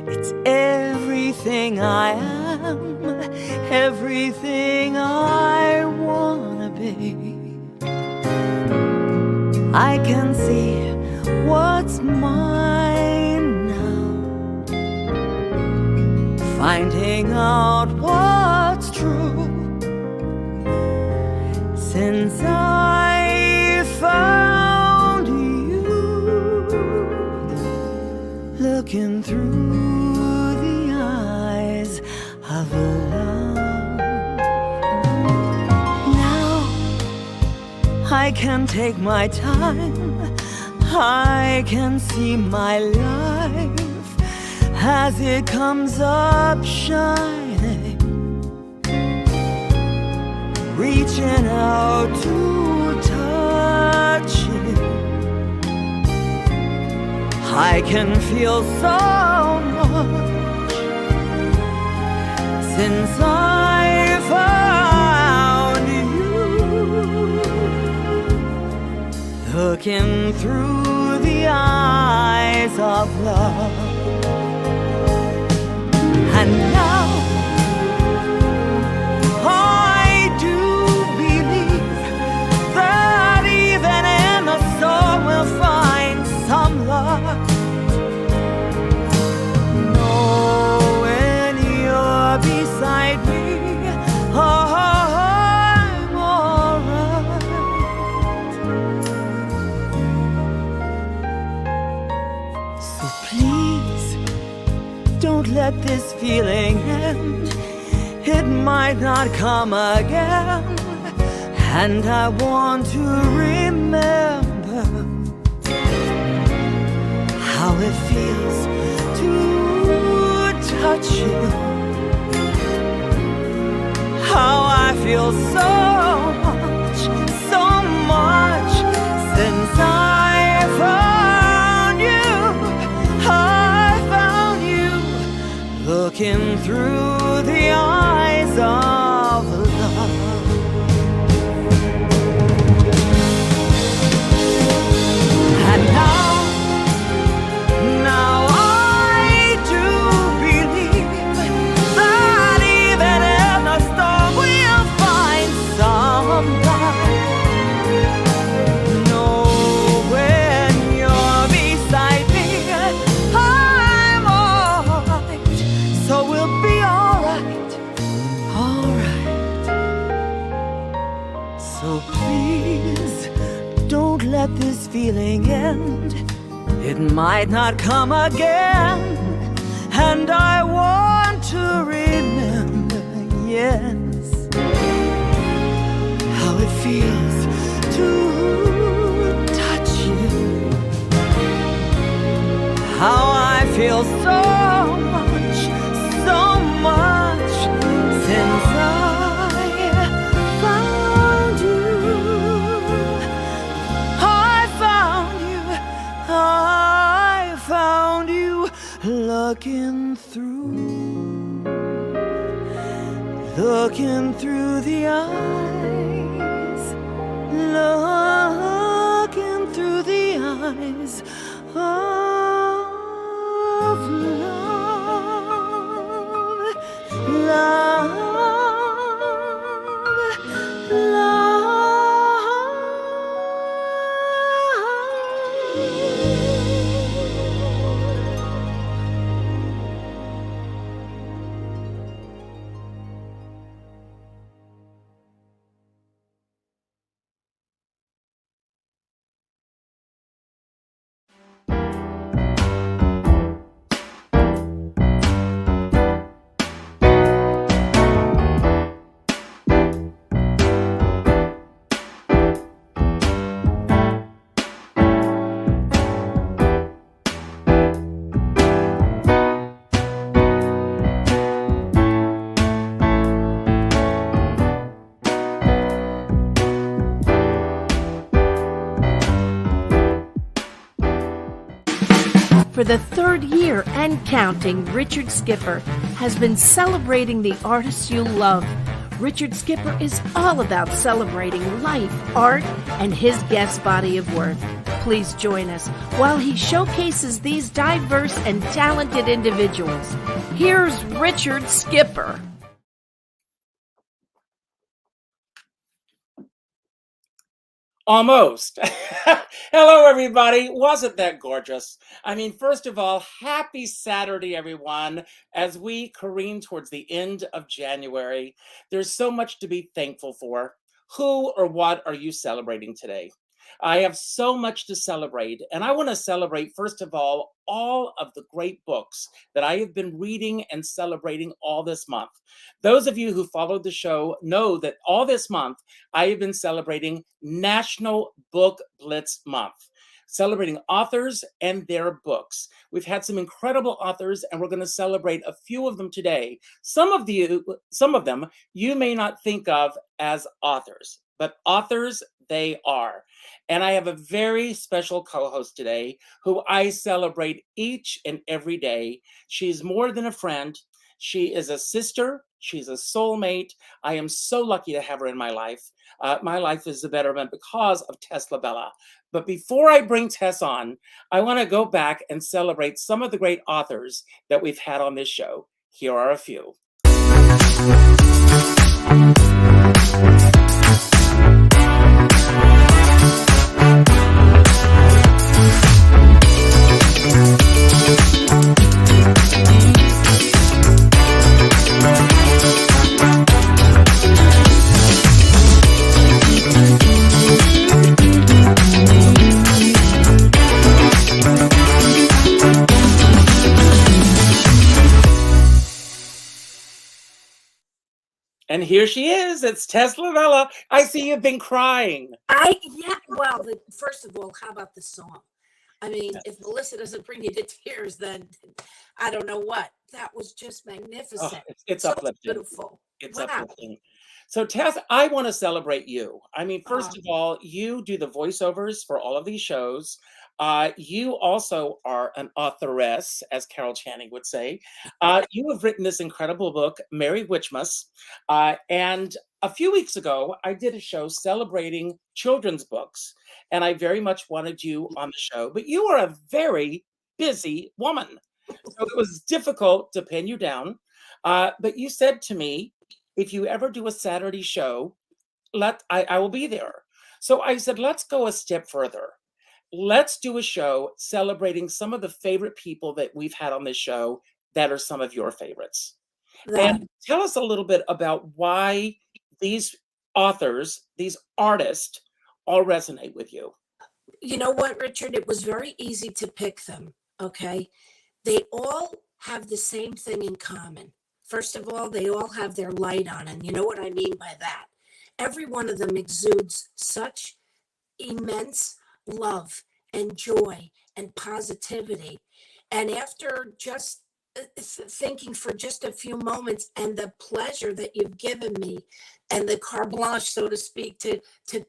It's everything I am, everything I wanna be. I can see what's mine now, finding out what's true. Since I found you, looking through the eyes of love. Now I can take my time, I can see my life as it comes up shining, reaching out to touch you. I can feel so much since I found you, looking through the eyes of love. And now I do believe that even in the storm we'll find some love. Know when you're beside me, I'm alright. So please, don't let this feeling end. It might not come again. And I want to remember how it feels to touch you, how I feel so much since I found you, looking through the eyes of love. And now I do believe that even in the storm we'll find some light. Know when you're beside me, I'm alright. So we'll be alright, alright. So please, don't let this feeling end. It might not come again. And I want to remember, yes, how it feels to touch you, how I feel so much since I found you. I found you, looking through the eyes, looking through the eyes of love, love. For the third year and counting, Richard Skipper has been celebrating the artists you love. Richard Skipper is all about celebrating life, art, and his guest body of work. please join us while he showcases these diverse and talented individuals. Here's Richard Skipper. Almost. Hello, everybody. Wasn't that gorgeous? I mean, first of all, happy Saturday, everyone. As we careen towards the end of January, there's so much to be thankful for. Who or what are you celebrating today? I have so much to celebrate, and I want to celebrate, first of all of the great books that I have been reading and celebrating all this month. Those of you who followed the show know that all this month, I have been celebrating National Book Blitz Month, celebrating authors and their books. We've had some incredible authors, and we're going to celebrate a few of them today. Some of them you may not think of as authors, but authors they are. And I have a very special co-host today who I celebrate each and every day. She's more than a friend. She is a sister. She's a soulmate. I am so lucky to have her in my life. My life is a betterment because of Tess La Bella. But before I bring Tess on, I want to go back and celebrate some of the great authors that we've had on this show. Here are a few. And here she is. It's Tess La Bella. I see you've been crying. Well, first of all, how about the song? I mean, if Melissa doesn't bring you to tears, then I don't know what. That was just magnificent. Oh, it's so uplifting. Beautiful. It's Wow. uplifting. So Tess, I want to celebrate you. I mean, first of all, you do the voiceovers for all of these shows. You also are an authoress, as Carol Channing would say. You have written this incredible book, Merry Witchmas. And a few weeks ago, I did a show celebrating children's books. And I very much wanted you on the show. But you are a very busy woman. So it was difficult to pin you down. But you said to me, if you ever do a Saturday show, I will be there. So I said, let's go a step further. Let's do a show celebrating some of the favorite people that we've had on this show that are some of your favorites. And tell us a little bit about why these authors, these artists, all resonate with you. You know what, Richard? It was very easy to pick them, okay? They all have the same thing in common. First of all, they all have their light on, and you know what I mean by that. Every one of them exudes such immense love and joy and positivity. And after just thinking for just a few moments and the pleasure that you've given me and the carte blanche, so to speak, to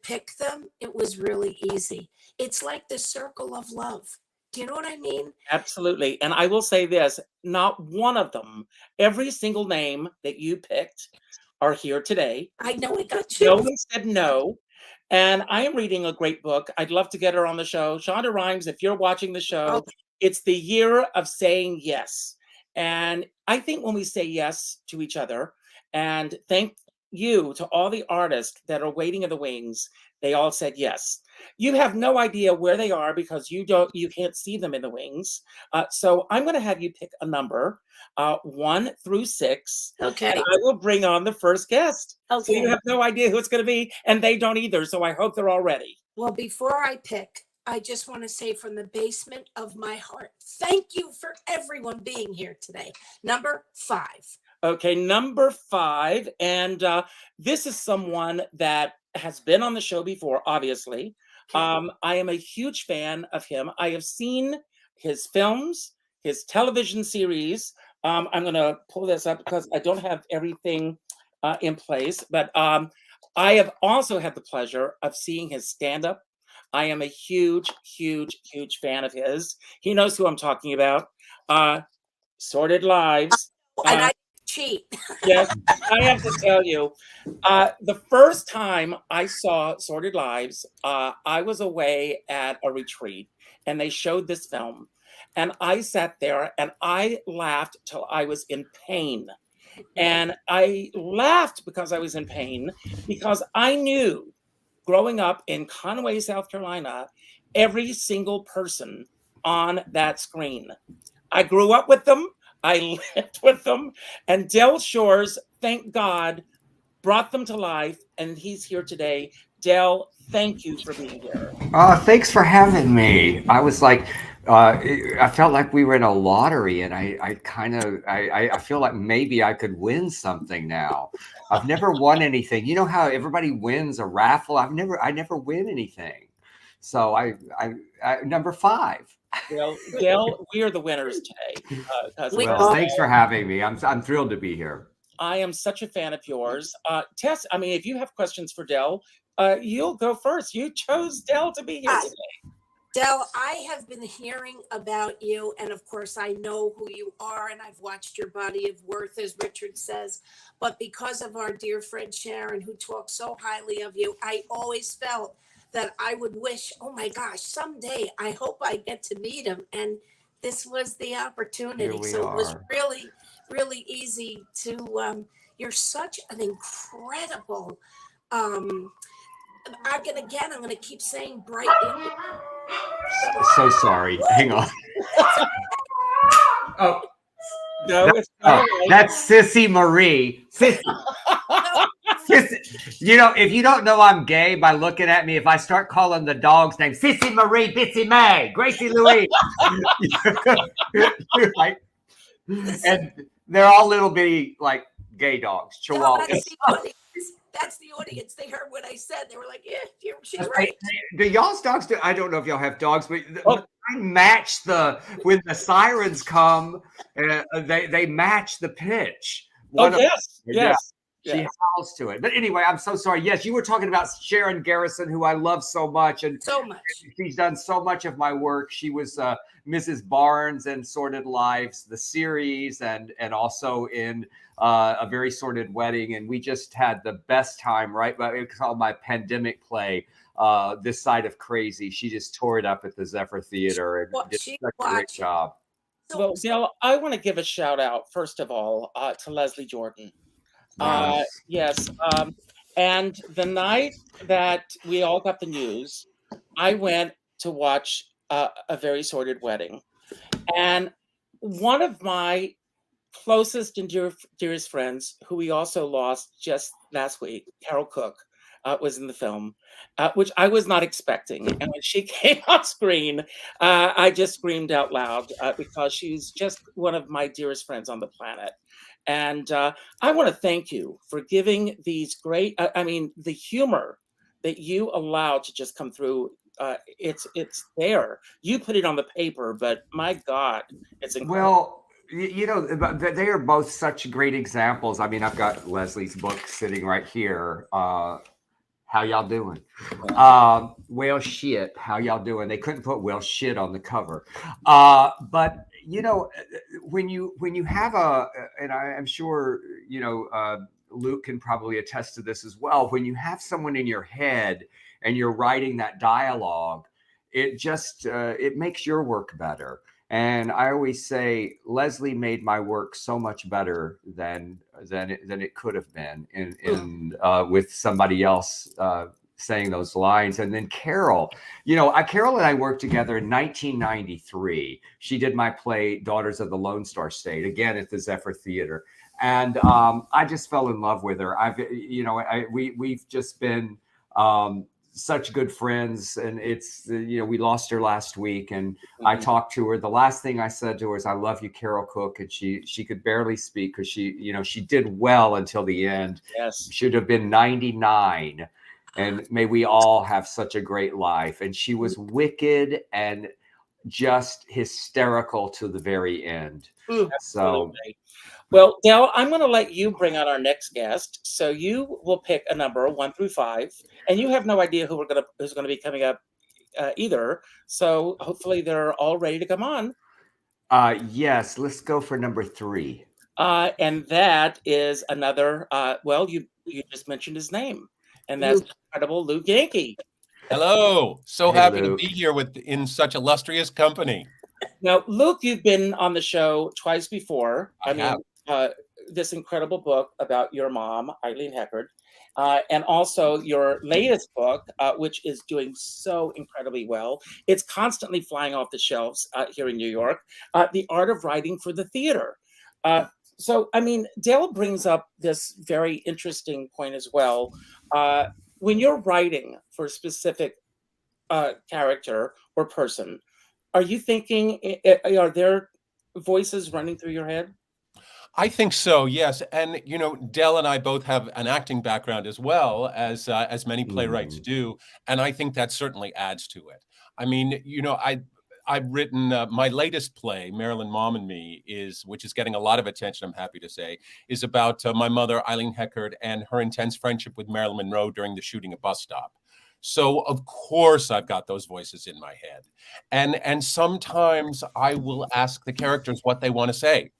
pick them, it was really easy. It's like the circle of love. Do you know what I mean? Absolutely. And I will say this, not one of them, every single name that you picked are here today. I know it got you. No one said no. And I am reading a great book. I'd love to get her on the show. Shonda Rhimes, if you're watching the show, It's the year of saying yes. And I think when we say yes to each other, and thank you to all the artists that are waiting in the wings, they all said yes. You have no idea where they are because you can't see them in the wings. So I'm going to have you pick a number, 1 through 6. Okay. And I will bring on the first guest. Okay. So you have no idea who it's going to be, and they don't either. So I hope they're all ready. Well, before I pick, I just want to say from the basement of my heart, thank you for everyone being here today. Number 5. Okay, number 5. And this is someone that has been on the show before, obviously. I am a huge fan of him. I have seen his films, his television series. I'm going to pull this up because I don't have everything in place. But I have also had the pleasure of seeing his stand-up. I am a huge, huge, huge fan of his. He knows who I'm talking about. Sordid Lives. And I cheat. Yes, I have to tell you, the first time I saw Sordid Lives, I was away at a retreat and they showed this film. And I sat there and I laughed till I was in pain. And I laughed because I was in pain because I knew growing up in Conway, South Carolina, every single person on that screen. I grew up with them. I lived with them. And Del Shores, thank God, brought them to life. And he's here today. Del, thank you for being here. Thanks for having me. I was like, I felt like we were in a lottery, and I feel like maybe I could win something now. I've never won anything. You know how everybody wins a raffle? I never win anything. So I number 5. Well, Del, we are the winners today. Well, thanks for having me. I'm thrilled to be here. I am such a fan of yours. Tess, I mean, if you have questions for Del, you'll go first. You chose Del to be here today. Del, I have been hearing about you, and of course, I know who you are, and I've watched your body of work, as Richard says. But because of our dear friend Sharon, who talks so highly of you, I always felt that I would wish, oh my gosh, someday I hope I get to meet him. And this was the opportunity. So it was really, really easy to, you're such an incredible, I'm going to keep saying bright. So sorry. Hang on. Oh, No, it's not right. That's Sissy Marie. Sissy. You know, if you don't know I'm gay by looking at me, if I start calling the dogs names Sissy Marie, Bitsy May, Gracie Louise, like, and they're all little bitty like gay dogs, chihuahuas. That's the audience. They heard what I said. They were like, "Yeah, she's right." Do y'all's dogs do? I don't know if y'all have dogs, but I match when the sirens come. They match the pitch. Yes. She howls to it. But anyway, I'm so sorry. Yes, you were talking about Sharon Garrison, who I love so much. And so much. She's done so much of my work. She was Mrs. Barnes in Sordid Lives, the series, and also in A Very Sordid Wedding. And we just had the best time, right? It's called my pandemic play, This Side of Crazy. She just tore it up at the Zephyr Theater and did such a great job. Well, Dale, I want to give a shout out, first of all, to Leslie Jordan. Yes. And the night that we all got the news, I went to watch A Very Sordid Wedding. And one of my closest and dearest friends, who we also lost just last week, Carol Cook, was in the film, which I was not expecting. And when she came on screen, I just screamed out loud because she's just one of my dearest friends on the planet. And I want to thank you for giving these great, the humor that you allowed to just come through. It's there. You put it on the paper, but my God, it's incredible. Well, you know, they are both such great examples. I mean, I've got Leslie's book sitting right here. How y'all doing? Well, shit. How y'all doing? They couldn't put well shit on the cover. But you know, when you have and I'm sure, you know, Luke can probably attest to this as well. When you have someone in your head and you're writing that dialogue, it just, it makes your work better. And I always say, Leslie made my work so much better than it could have been in with somebody else saying those lines. And then Carol, you know, Carol and I worked together in 1993. She did my play Daughters of the Lone Star State, again at the Zephyr Theater. And I just fell in love with her. We've just been such good friends, and it's, you know, we lost her last week, and I talked to her. The last thing I said to her is, "I love you, Carol Cook," and she could barely speak because she did well until the end. Yes, should have been 99, and may we all have such a great life. And she was wicked and just hysterical to the very end. So. Well, Dale, I'm going to let you bring out our next guest. So you will pick a number 1 through 5, and you have no idea who's going to be coming up either. So hopefully they're all ready to come on. Yes, let's go for number 3. And that is another, well, you just mentioned his name, and that's Luke. the incredible Luke Yankee. Hello. So Hey, happy to Luke. be here in such illustrious company. Now, Luke, you've been on the show twice before. I have. This incredible book about your mom, Eileen Heckard, and also your latest book, which is doing so incredibly well. It's constantly flying off the shelves here in New York, The Art of Writing for the Theater. So, I mean, Dale brings up this very interesting point as well. When you're writing for a specific character or person, are you thinking, are there voices running through your head? I think so, yes. And Dell and I both have an acting background as well, as many playwrights do, and I think that certainly adds to it. I mean, I've written my latest play, Marilyn, Mom and Me, which is getting a lot of attention, I'm happy to say, is about my mother, Eileen Heckard, and her intense friendship with Marilyn Monroe during the shooting at Bus Stop. So of course I've got those voices in my head. And sometimes I will ask the characters what they want to say.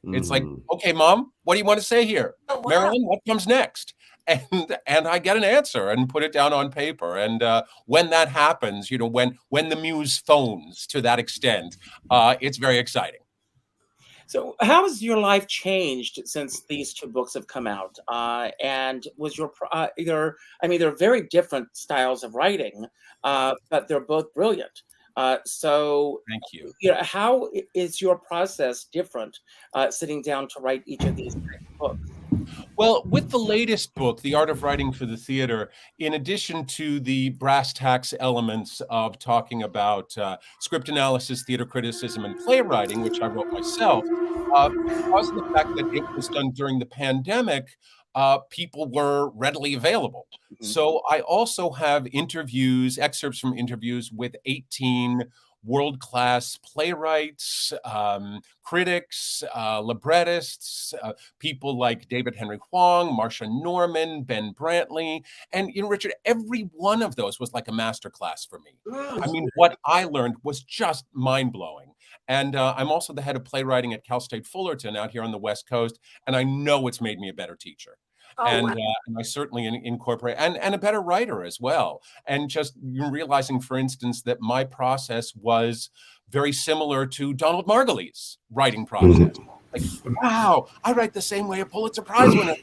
It's like, okay, Mom, what do you want to say here? Oh, wow. Marilyn, what comes next? And I get an answer and put it down on paper. And when that happens, when the muse phones to that extent, it's very exciting. So how has your life changed since these two books have come out? And was your they're very different styles of writing, but they're both brilliant. So Thank you. How is your process different sitting down to write each of these books? Well, with the latest book, The Art of Writing for the Theater, in addition to the brass tacks elements of talking about script analysis, theater criticism, and playwriting, which I wrote myself, because of the fact that it was done during the pandemic, people were readily available. Mm-hmm. So I also have excerpts from interviews with 18 world-class playwrights, critics, librettists, people like David Henry Hwang, Marcia Norman, Ben Brantley. And, Richard, every one of those was like a masterclass for me. I mean, what I learned was just mind-blowing. And I'm also the head of playwriting at Cal State Fullerton out here on the West Coast, and I know it's made me a better teacher. And I certainly incorporate, and a better writer as well. And just realizing, for instance, that my process was very similar to Donald Margulies' writing process. Like, wow, I write the same way a Pulitzer Prize winner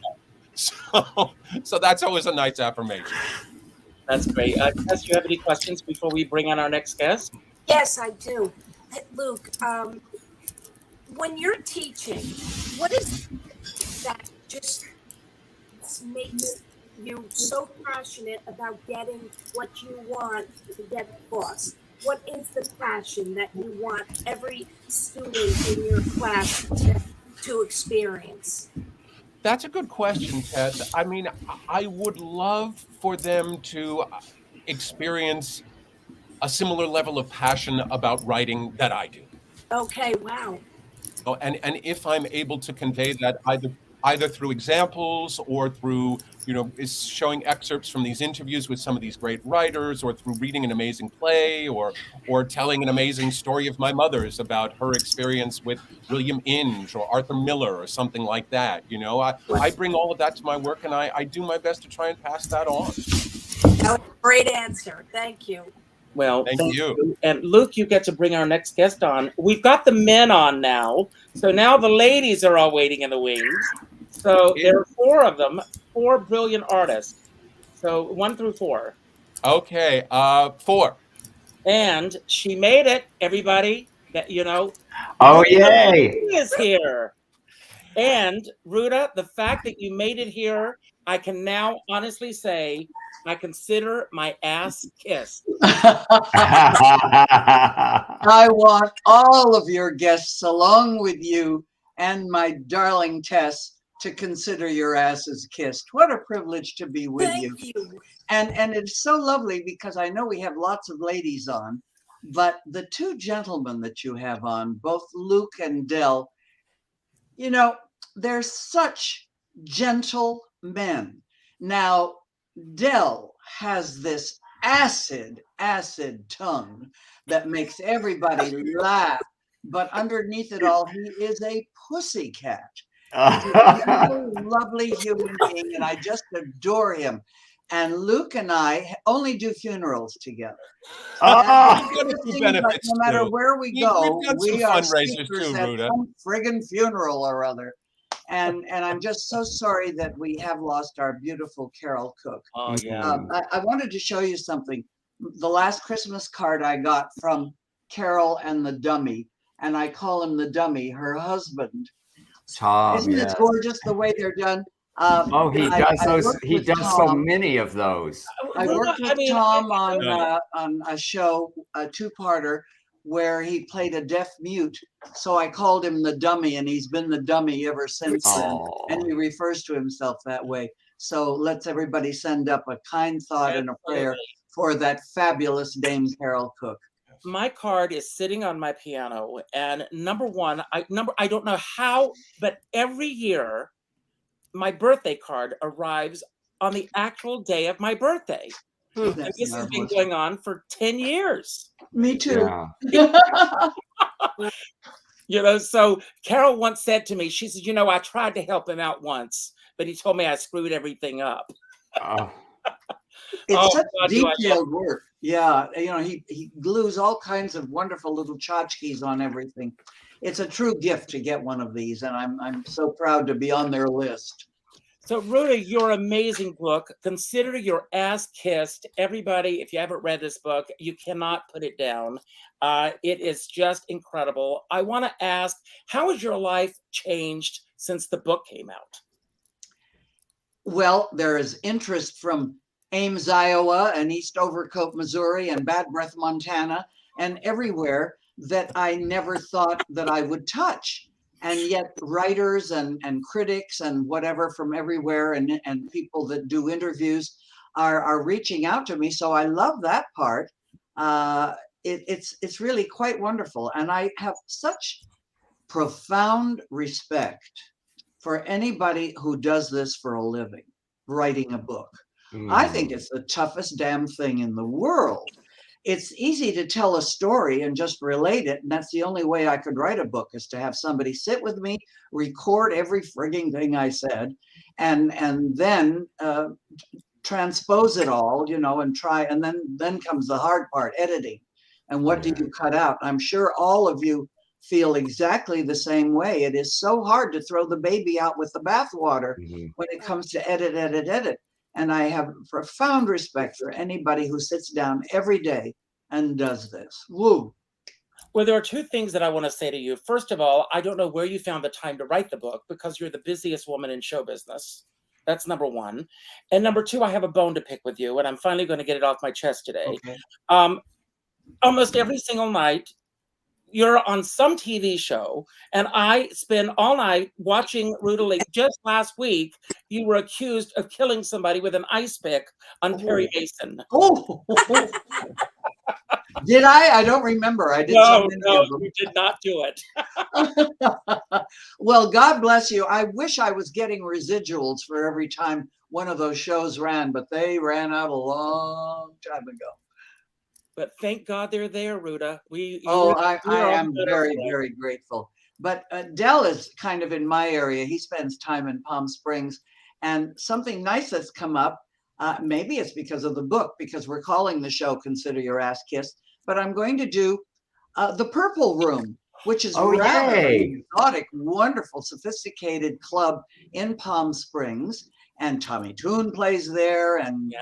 does. So that's always a nice affirmation. That's great. Tess, do you have any questions before we bring on our next guest? Yes, I do. Luke, when you're teaching, what is that just makes you so passionate about getting what you want to get across? What is the passion that you want every student in your class to experience? That's a good question, Tess. I mean, I would love for them to experience a similar level of passion about writing that I do. Okay, wow. Oh, and if I'm able to convey that either through examples or through, is showing excerpts from these interviews with some of these great writers, or through reading an amazing play, or telling an amazing story of my mother's about her experience with William Inge or Arthur Miller or something like that. I bring all of that to my work, and I do my best to try and pass that on. That was a great answer. Thank you. Well, thank you. And Luke, you get to bring our next guest on. We've got the men on now. So now the ladies are all waiting in the wings. So there are 4 of them, 4 brilliant artists. So 1 through 4. Okay, 4. And she made it, everybody. That Oh, yay! She is here. And Ruta, the fact that you made it here, I can now honestly say I consider my ass kissed. I want all of your guests, along with you and my darling Tess, to consider your asses kissed. What a privilege to be with you. Thank you. And it's so lovely because I know we have lots of ladies on, but the 2 gentlemen that you have on, both Luke and Del, they're such gentle men. Now, Del has this acid tongue that makes everybody laugh, but underneath it all, he is a pussycat. He's a lovely human being, and I just adore him. And Luke and I only do funerals together. Oh, We've done a few Like, benefits no matter too. where we We've go, done some we are fundraisers speakers too, at Ruta. some friggin' funeral or other. And I'm just so sorry that we have lost our beautiful Carol Cook. Oh, yeah. I wanted to show you something. The last Christmas card I got from Carol and the dummy, and I call him the dummy, her husband. Tom, Isn't yeah. it gorgeous the way they're done? Oh, he does those. worked He with does so Tom. many of those. I Ruta, worked with I mean, Tom Yeah. on a show, a two-parter, where he played a deaf mute. So I called him the dummy, and he's been the dummy ever since then. Oh, And he refers to himself that way. So let's everybody send up a kind thought and a prayer for that fabulous Dame Carol Cook. my card is sitting on my piano, and number one, I don't know how, but every year my birthday card arrives on the actual day of my birthday. And That's this has been marvelous. going on for 10 years. Me too. yeah. You know, so Carol once said to me, she said, you know, I tried to help him out once, but he told me I screwed everything up. Oh, It's Oh, such God, do I love detailed work. Yeah, you know, he glues all kinds of wonderful little tchotchkes on everything. It's a true gift to get one of these, and I'm so proud to be on their list. So, Ruta, your amazing book. Consider Your Ass Kissed. Everybody, if you haven't read this book, you cannot put it down. It is just incredible. I want to ask, how has your life changed since the book came out? Well, there is interest from Ames, Iowa, and East Overcoat, Missouri, and Bad Breath, Montana, and everywhere that I never thought that I would touch. And yet writers and critics and whatever from everywhere and people that do interviews are reaching out to me. So I love that part. It's really quite wonderful. And I have such profound respect for anybody who does this for a living, writing a book. I think it's the toughest damn thing in the world. It's easy to tell a story and just relate it. And that's the only way I could write a book, is to have somebody sit with me, record every frigging thing I said, and then transpose it all, you know, and try. And then comes the hard part, editing. And what do you cut out? I'm sure all of you feel exactly the same way. It is so hard to throw the baby out with the bathwater when it comes to edit. And I have profound respect for anybody who sits down every day and does this. Woo. Well, there are two things that I want to say to you. First of all, I don't know where you found the time to write the book, because you're the busiest woman in show business. That's number one. And number two, I have a bone to pick with you, and I'm finally going to get it off my chest today. Okay. Almost every single night, you're on some TV show, and I spend all night watching Ruta Lee. Just last week, you were accused of killing somebody with an ice pick on Perry Mason. Oh, did I? I don't remember. I did so many of them. You did not do it. Well, God bless you. I wish I was getting residuals for every time one of those shows ran, but they ran out a long time ago. But thank God they're there, Ruta. I am very, very grateful. But Del is kind of in my area. He spends time in Palm Springs. And something nice that's come up, maybe it's because of the book, because we're calling the show Consider Your Ass Kissed. But I'm going to do the Purple Room, which is rather an exotic, wonderful, sophisticated club in Palm Springs. And Tommy Toon plays there, and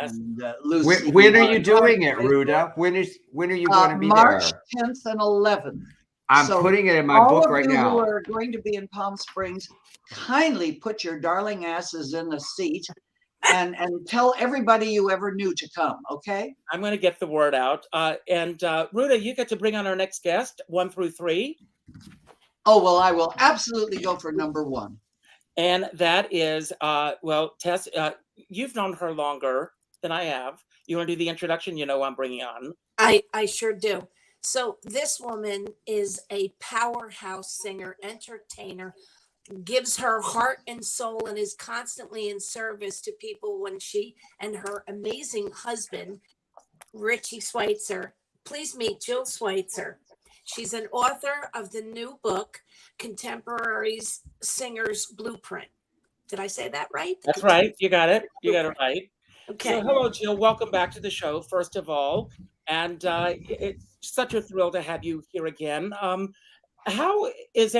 Lucy. When are you doing it, Ruta? When are you going to be March there? 10th and 11th. I'm putting it in my book right now. All of you who are going to be in Palm Springs, kindly put your darling asses in the seat and tell everybody you ever knew to come, okay? I'm going to get the word out. And Ruta, you get to bring on our next guest, 1 through 3. Oh, well, I will absolutely go for number 1. And that is, well, Tess, you've known her longer than I have. You want to do the introduction? You know who I'm bringing on. I sure do. So this woman is a powerhouse singer, entertainer, gives her heart and soul, and is constantly in service to people. When she and her amazing husband, Richie Schweitzer, please meet Jill Schweitzer. She's an author of the new book, Contemporaries Singer's Blueprint. Did I say that right? That's right. You got it. You got it right. Okay. So, hello, Jill. Welcome back to the show, first of all. And it's such a thrill to have you here again. How is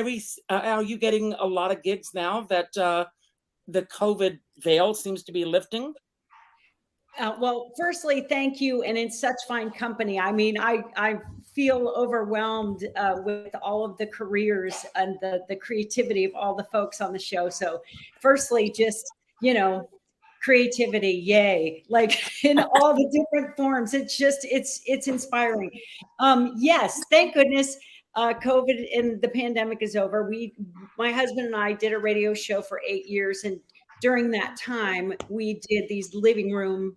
are you getting a lot of gigs now that the COVID veil seems to be lifting? Well, firstly, thank you. And in such fine company. I mean, I feel overwhelmed with all of the careers and the creativity of all the folks on the show. So firstly, just, creativity, yay, like in all the different forms. It's inspiring. Yes, thank goodness COVID and the pandemic is over. My husband and I did a radio show for 8 years. And during that time, we did these living room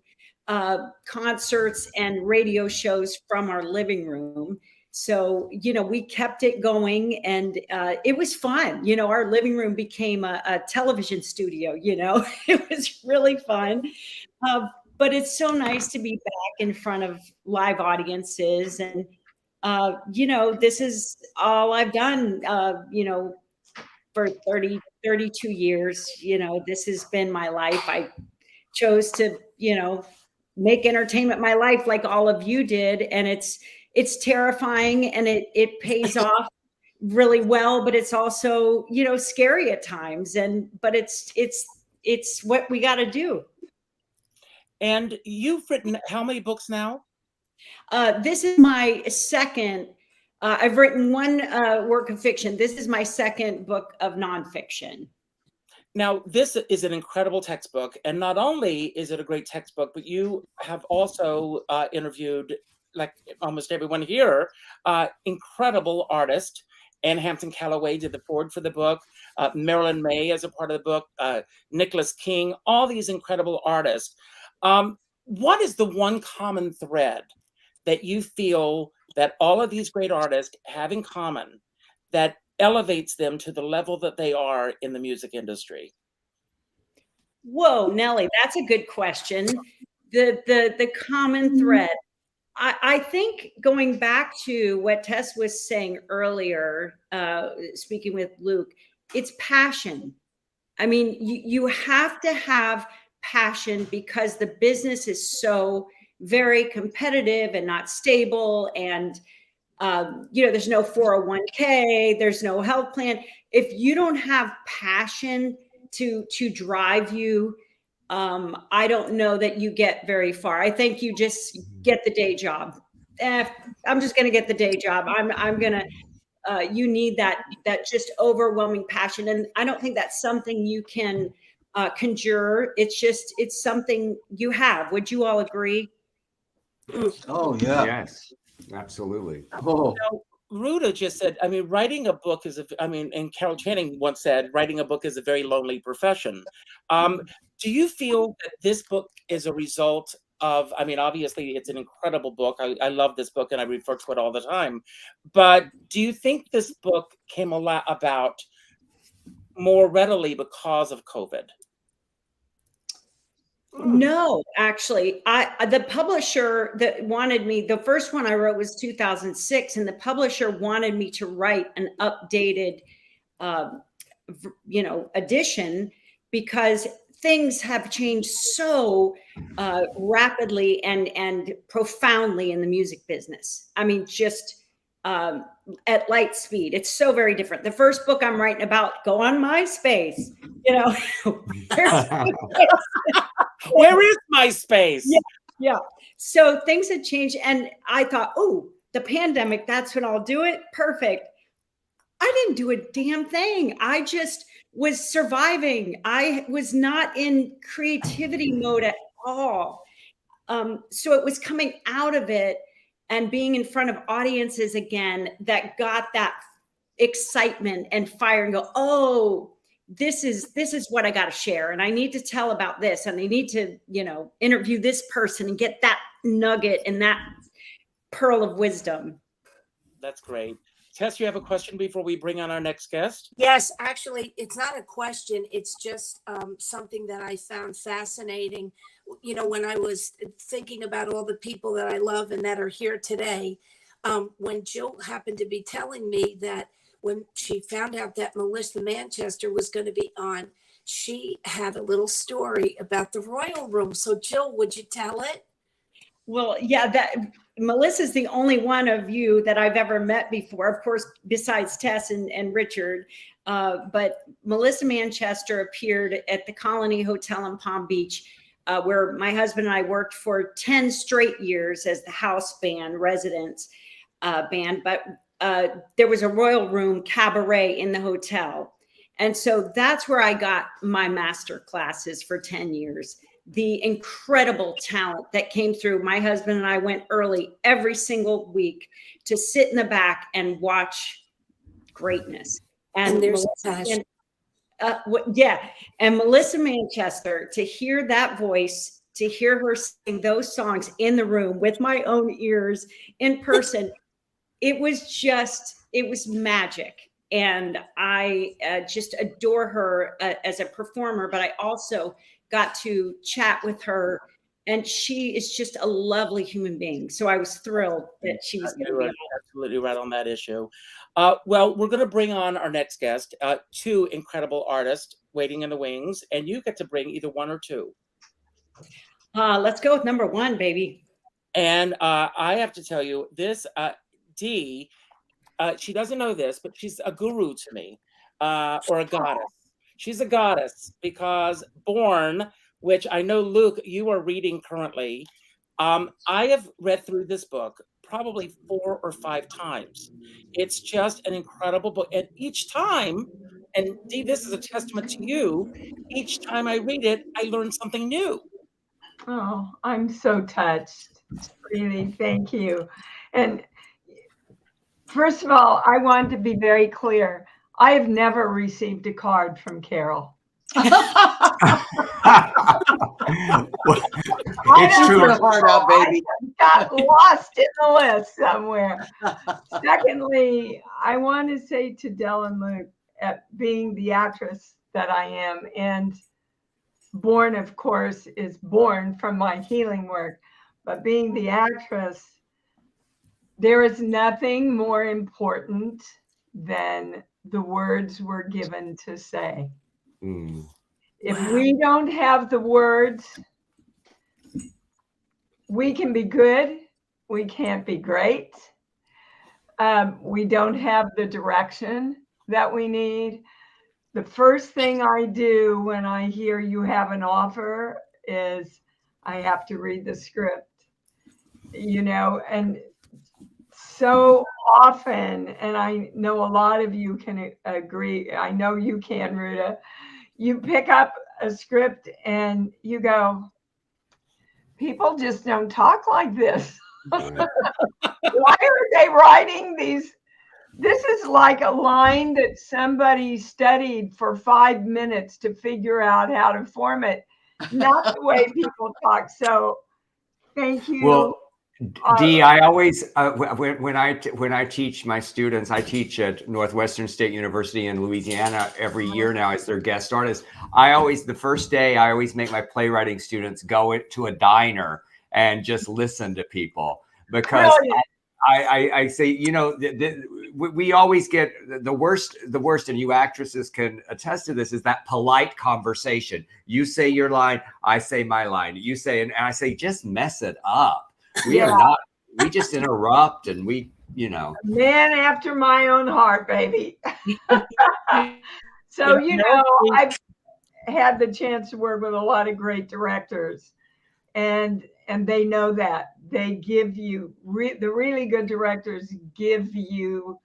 concerts and radio shows from our living room. So, we kept it going and it was fun. Our living room became a television studio, it was really fun. But it's so nice to be back in front of live audiences. And, this is all I've done, for 32 years. This has been my life. I chose to, make entertainment my life like all of you did. And it's terrifying and it pays off really well, but it's also, scary at times. But it's what we got to do. And you've written how many books now? This is my second. I've written one work of fiction. This is my second book of nonfiction. Now, this is an incredible textbook. And not only is it a great textbook, but you have also interviewed, like almost everyone here, incredible artist. Anne Hampton Callaway did the foreword for the book. Marilyn May as a part of the book. Nicholas King, all these incredible artists. What is the one common thread that you feel that all of these great artists have in common that elevates them to the level that they are in the music industry? Whoa, Nellie, that's a good question. The common thread. I think going back to what Tess was saying earlier, speaking with Luke, it's passion. I mean, you have to have passion because the business is so very competitive and not stable. And, there's no 401k, there's no health plan. If you don't have passion to drive you, I don't know that you get very far. I think you just get the day job. I'm just going to get the day job. I'm going to, you need that just overwhelming passion. And I don't think that's something you can conjure. It's something you have. Would you all agree? Oh, yeah. Yes, absolutely. Oh, So, Ruta just said, writing a book is and Carol Channing once said, writing a book is a very lonely profession. Do you feel that this book is a result of, obviously it's an incredible book. I love this book and I refer to it all the time. But do you think this book came about more readily because of COVID? No, actually, the publisher that wanted me, the first one I wrote was 2006, and the publisher wanted me to write an updated, edition because things have changed so rapidly and profoundly in the music business. I mean, just at light speed. It's so very different. The first book I'm writing about, go on MySpace, Where is MySpace? Yeah. So things had changed. And I thought, oh, the pandemic, that's when I'll do it. Perfect. I didn't do a damn thing. I just was surviving. I was not in creativity mode at all. So it was coming out of it and being in front of audiences again that got that excitement and fire and go, oh, this is what I got to share. And I need to tell about this. And I need to, interview this person and get that nugget and that pearl of wisdom. That's great. Tess, you have a question before we bring on our next guest? Yes, actually, it's not a question. It's just something that I found fascinating. When I was thinking about all the people that I love and that are here today, when Jill happened to be telling me that when she found out that Melissa Manchester was going to be on, she had a little story about the Royal Room. So Jill, would you tell it? Well, yeah, that Melissa's the only one of you that I've ever met before, of course, besides Tess and Richard. But Melissa Manchester appeared at the Colony Hotel in Palm Beach, where my husband and I worked for 10 straight years as the house band, residence band. But there was a Royal Room cabaret in the hotel. And so that's where I got my master classes for 10 years. The incredible talent that came through. My husband and I went early every single week to sit in the back and watch greatness. And there's passion. And Melissa Manchester, to hear that voice, to hear her sing those songs in the room with my own ears in person, it was magic. And I just adore her as a performer, but I also got to chat with her, and she is just a lovely human being. So I was thrilled that she was going to be on. Absolutely right on that issue. Well, we're going to bring on our next guest, two incredible artists waiting in the wings, and you get to bring either one or two. Let's go with number one, baby. And I have to tell you, this Dee, she doesn't know this, but she's a guru to me, or a goddess. She's a goddess because Born, which I know, Luke, you are reading currently. I have read through this book probably 4 or 5 times. It's just an incredible book. And each time, and Dee, this is a testament to you, each time I read it, I learn something new. Oh, I'm so touched. Really, thank you. And first of all, I want to be very clear. I have never received a card from Carol. It's true. Put a heart out, baby. I got lost in the list somewhere. Secondly, I want to say to Del and Luke, at being the actress that I am, and Born, of course, is born from my healing work, but being the actress, there is nothing more important than the words we're given to say. If we don't have the words, we can be good, we can't be great. We don't have the direction that we need. The first thing I do when I hear you have an offer is I have to read the script, and so often, and I know a lot of you can agree, I know you can, Ruta, you pick up a script and you go, people just don't talk like this. Why are they writing these? This is like a line that somebody studied for 5 minutes to figure out how to form it, not the way people talk. So thank you. Well, Dee, I always when I teach my students, I teach at Northwestern State University in Louisiana every year now as their guest artist. The first day I always make my playwriting students go to a diner and just listen to people, because I say, we always get the worst, and you actresses can attest to this, is that polite conversation. You say your line, I say my line. You say, and I say, just mess it up. We are not, we just interrupt, and we, Man after my own heart, baby. So, I've had the chance to work with a lot of great directors, and they know that. They give you, the really good directors give you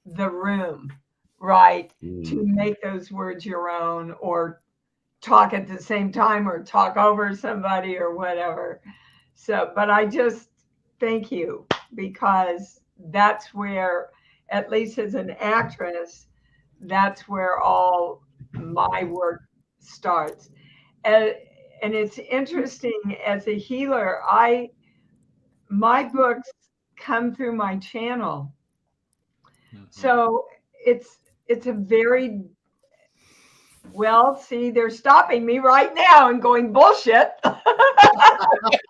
the room, right, to make those words your own, or talk at the same time, or talk over somebody, or whatever. So, but I just thank you, because that's where, at least as an actress, that's where all my work starts. And it's interesting, as a healer, my books come through my channel. So it's a very, well, see, they're stopping me right now and going, bullshit. I'm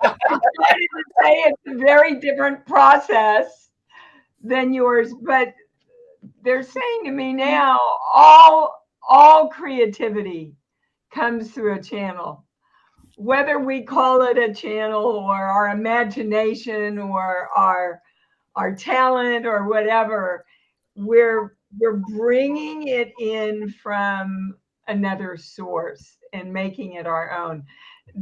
trying to say it's a very different process than yours, but they're saying to me now, all creativity comes through a channel. Whether we call it a channel or our imagination or our talent or whatever, we're bringing it in from another source and making it our own.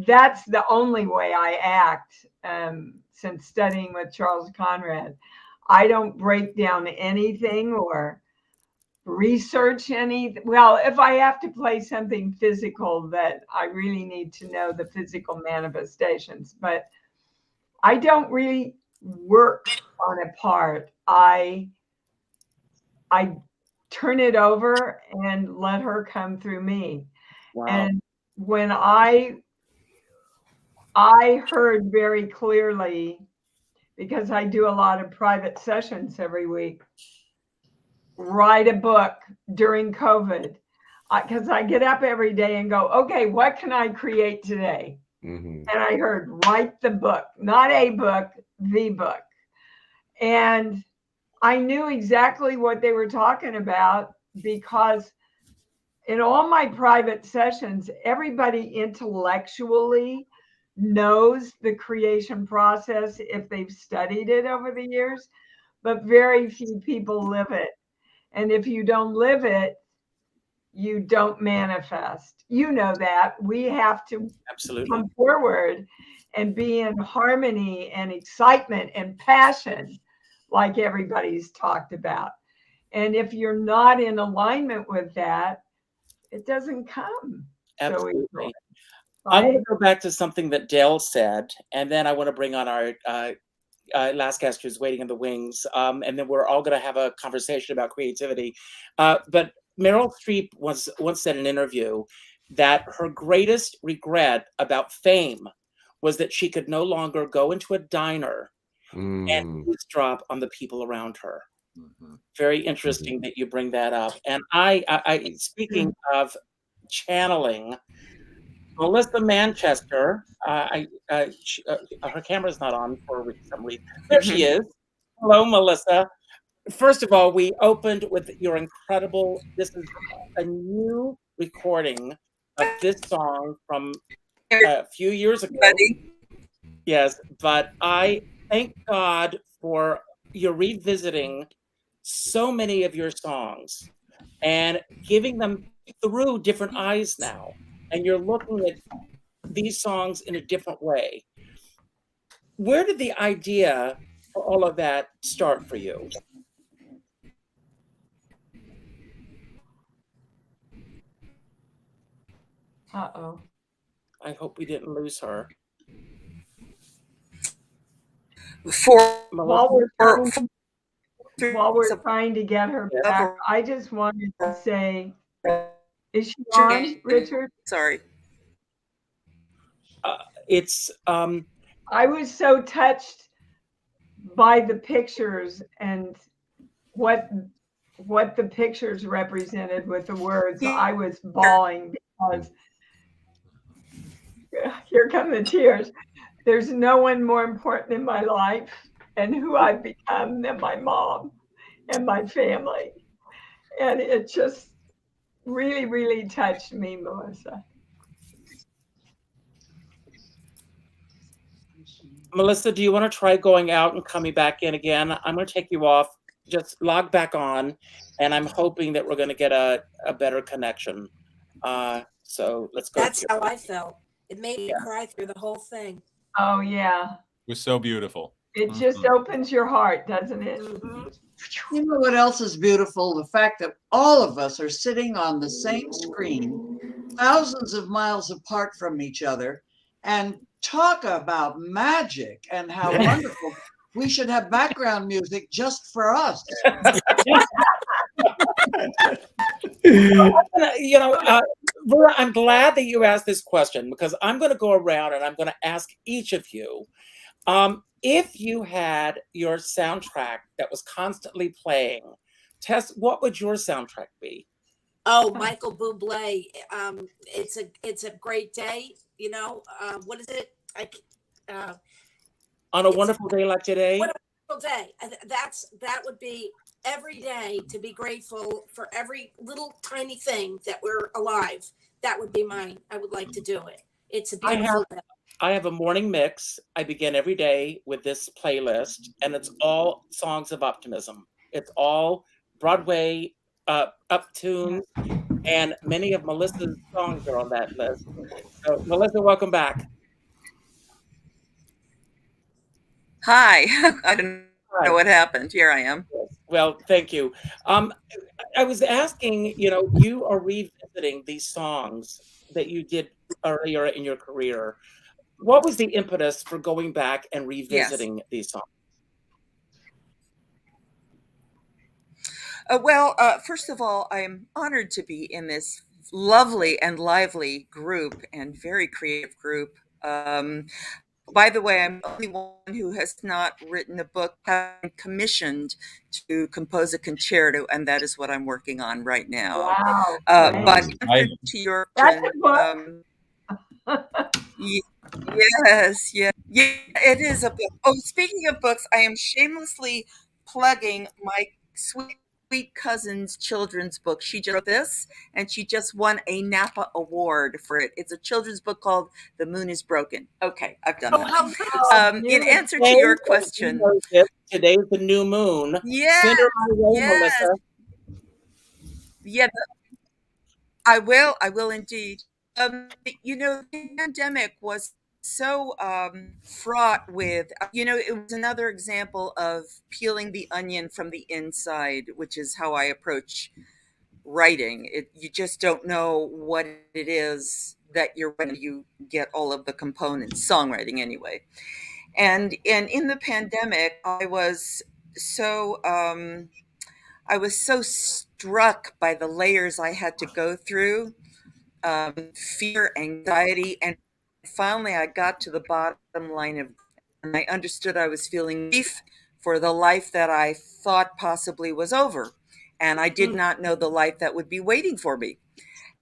That's the only way I act. Since studying with Charles Conrad, I don't break down anything or research anything. Well, if I have to play something physical that I really need to know the physical manifestations, but I don't really work on a part. I turn it over and let her come through me. Wow. And when I heard very clearly, because I do a lot of private sessions every week, write a book during COVID, because I get up every day and go, okay, what can I create today? And I heard, write the book, not a book, the book. And I knew exactly what they were talking about, because in all my private sessions, everybody intellectually knows the creation process if they've studied it over the years, but very few people live it. And if you don't live it, you don't manifest. You know that. We have to come forward and be in harmony and excitement and passion, like everybody's talked about. And if you're not in alignment with that, it doesn't come. Absolutely. So easily. I want to go back to something that Dale said, and then I want to bring on our last guest who's waiting in the wings, and then we're all going to have a conversation about creativity. But Meryl Streep once said in an interview that her greatest regret about fame was that she could no longer go into a diner and eavesdrop on the people around her. Very interesting that you bring that up. And I speaking of channeling, Melissa Manchester, her camera's not on for some reason. There she is. Hello, Melissa. First of all, we opened with your incredible, this is a new recording of this song from a few years ago. Yes, but I thank God for your revisiting so many of your songs and giving them through different eyes now. And you're looking at these songs in a different way. Where did the idea for all of that start for you? Uh-oh. I hope we didn't lose her. While we're trying to get her back, I just wanted to say, is she on, Richard? Sorry. I was so touched by the pictures and what the pictures represented with the words. I was bawling because here come the tears. There's no one more important in my life and who I've become than my mom and my family. And it just really, really touched me, Melissa. Melissa, do you want to try going out and coming back in again? I'm going to take you off. Just log back on, and I'm hoping that we're going to get a better connection. So let's go. That's how I felt. It made me cry through the whole thing. Oh, yeah. It was so beautiful. It just opens your heart, doesn't it? You know what else is beautiful? The fact that all of us are sitting on the same screen, thousands of miles apart from each other, and talk about magic and how wonderful. We should have background music just for us. Laura, I'm glad that you asked this question, because I'm going to go around and I'm going to ask each of you, if you had your soundtrack that was constantly playing, Tess, what would your soundtrack be? Oh, Michael Bublé. It's a great day. What is it? On a wonderful day like today? day. That would be every day, to be grateful for every little tiny thing that we're alive. That would be mine. I would like to do it. It's a beautiful day. I have a morning mix. I begin every day with this playlist, and it's all songs of optimism. It's all Broadway up tunes, and many of Melissa's songs are on that list. So, Melissa, welcome back. Hi. I don't know what happened. Here I am. Well, thank you. I was asking, you are revisiting these songs that you did earlier in your career. What was the impetus for going back and revisiting these songs? Well, first of all, I'm honored to be in this lovely and lively group and very creative group. By the way, I'm the only one who has not written a book, having commissioned to compose a concerto, and that is what I'm working on right now. Wow. But to your question, yes, yeah, it is a book. Oh, speaking of books, I am shamelessly plugging my sweet cousin's children's book. She just wrote this, and she just won a Napa Award for it. It's a children's book called "The Moon is Broken." Okay, I've done that. In answer to your question, today's the new moon. Yes, Melissa. Yeah, I will indeed. The pandemic was so fraught with, it was another example of peeling the onion from the inside, which is how I approach writing. You just don't know what it is that you're when you get all of the components, songwriting anyway. And in the pandemic, I was so struck by the layers I had to go through, fear, anxiety, and finally I got to the bottom line of, and I understood I was feeling grief for the life that I thought possibly was over, and I did not know the life that would be waiting for me.